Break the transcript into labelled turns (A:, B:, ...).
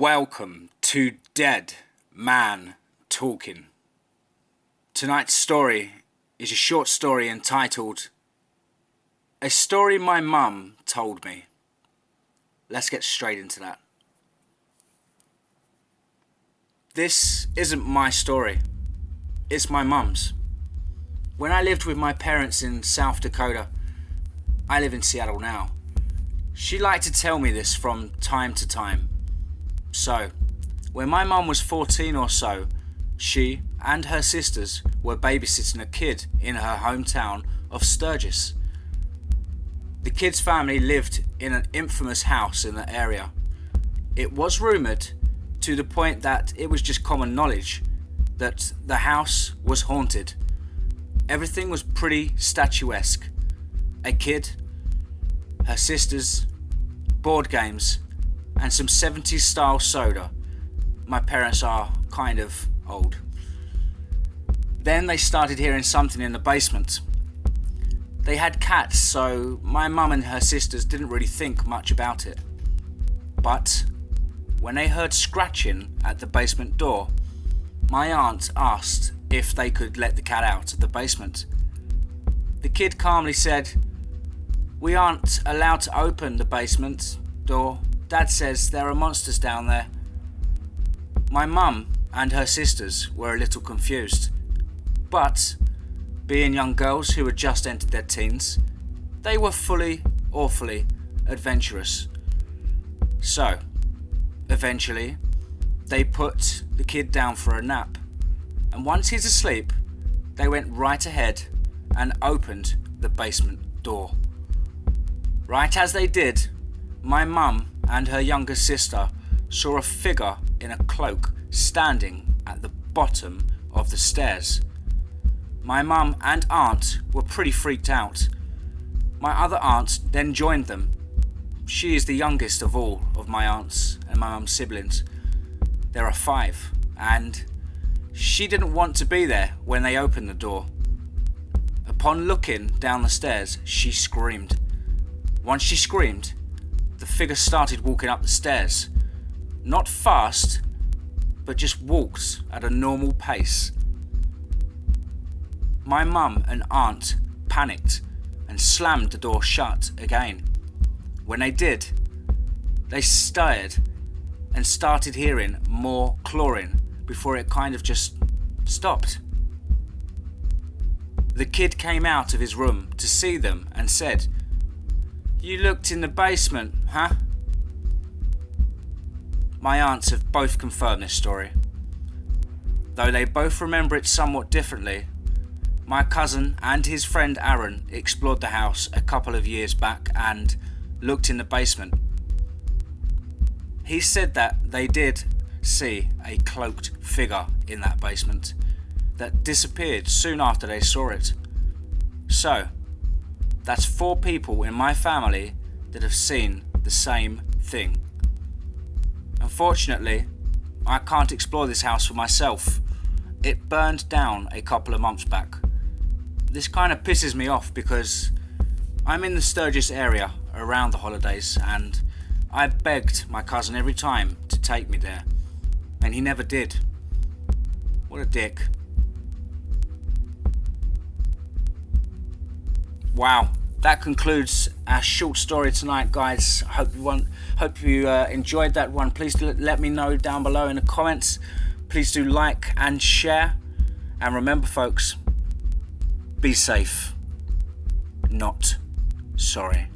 A: Welcome to Dead Man Talking. Tonight's story is a short story entitled A Story My Mum Told Me. Let's get straight into that. This isn't my story, it's my mum's. When I lived with my parents in South Dakota, I live in Seattle now, she liked to tell me this from time to time. So, when my mum was 14 or so, she and her sisters were babysitting a kid in her hometown of Sturgis. The kid's family lived in an infamous house in the area. It was rumoured to the point that it was just common knowledge that the house was haunted. Everything was pretty statuesque. A kid, her sisters, board games, and some 70s style soda. My parents are kind of old. Then they started hearing something in the basement. They had cats, so my mum and her sisters didn't really think much about it. But when they heard scratching at the basement door, my aunt asked if they could let the cat out of the basement. The kid calmly said, "We aren't allowed to open the basement door. Dad says there are monsters down there." My mum and her sisters were a little confused, but being young girls who had just entered their teens, they were awfully adventurous. So, eventually, they put the kid down for a nap, and once he's asleep, they went right ahead and opened the basement door. Right as they did, my mum and her younger sister saw a figure in a cloak standing at the bottom of the stairs. My mum and aunt were pretty freaked out. My other aunt then joined them. She is the youngest of all of my aunts and my mum's siblings. There are 5, and she didn't want to be there when they opened the door. Upon looking down the stairs, she screamed. Once she screamed, the figure started walking up the stairs. Not fast, but just walked at a normal pace. My mum and aunt panicked and slammed the door shut again. When they did, they stared and started hearing more clawing before it kind of just stopped. The kid came out of his room to see them and said, "You looked in the basement, huh?" My aunts have both confirmed this story. Though they both remember it somewhat differently, my cousin and his friend Aaron explored the house a couple of years back and looked in the basement. He said that they did see a cloaked figure in that basement that disappeared soon after they saw it. So, that's 4 people in my family that have seen the same thing. Unfortunately, I can't explore this house for myself. It burned down a couple of months back. This kind of pisses me off because I'm in the Sturgis area around the holidays, and I begged my cousin every time to take me there, and he never did. What a dick. Wow, that concludes our short story tonight, guys. Hope you enjoyed that one. Please let me know down below in the comments. Please do like and share. And remember, folks, be safe, not sorry.